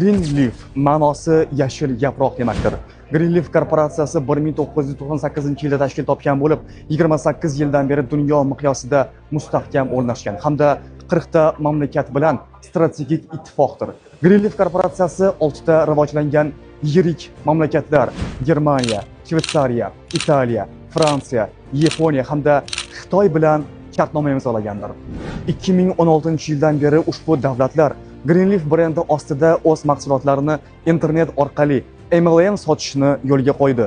Greenleaf ma'nosi yashil yaproq demakdir. Greenleaf korporatsiyasi 1998-yilda tashkil topgan bo'lib, 28 yildan beri dunyo miqyosida mustahkam o'rnashgan hamda 40 ta mamlakat bilan strategik ittifoqdir. Greenleaf korporatsiyasi 6 ta rivojlangan yirik mamlakatlar Germaniya, Shveysariya, Italiya, Fransiya, Yaponiya hamda Xitoy bilan shartnoma imzolagandir. 2016-yildan beri ushbu davlatlar Greenleaf brendi ostida o'z mahsulotlarini internet orqali MLM sotishni yo'lga qo'ydi.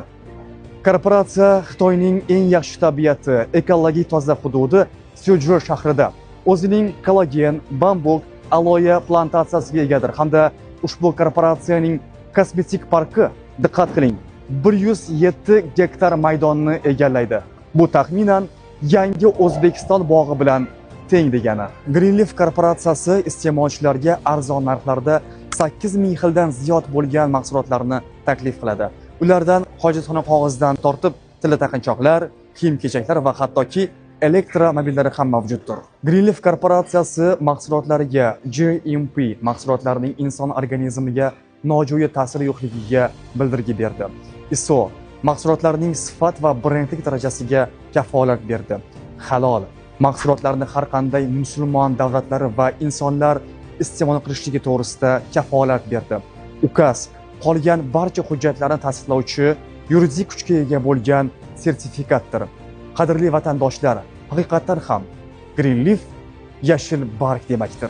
Korporatsiya Xitoyning eng yaxshi tabiati, ekologik toza hududi Suzhou shahrida o'zining kollagen, bambuk, aloe plantatsiyasiga egadir hamda ushbu korporatsiyaning kosmetik parki, diqqat qiling, 107 gektar maydonni egallaydi. Bu taxminan yangi O'zbekiston bog'i bilan teng degani. Greenleaf korporatsiyasi iste'molchilarga arzon narxlarda 8000 xildan ziyod bo'lgan mahsulotlarni taklif qiladi. Ulardan hojatxona qog'ozidan tortib tilla taqinchoqlar, kiyim-kechaklar va hattoki elektromobillari ham mavjuddir. Greenleaf korporatsiyasi mahsulotlariga GMP mahsulotlarning inson organizmiga nojo'ya ta'siri yo'qligiga bildirgi berdi. ISO mahsulotlarning sifat va brendlik darajasiga kafolat berdi. Halol mahsulotlarni har qanday musulmon davlatlari va insonlar iste'mol qilishligi to'g'risida kafolat berdi. UKAS qolgan barcha hujjatlarni tasdiqlovchi yuridik kuchga ega bo'lgan sertifikatdir. Qadrli vatandoshlar, haqiqatan ham Greenleaf yashil barg demakdir.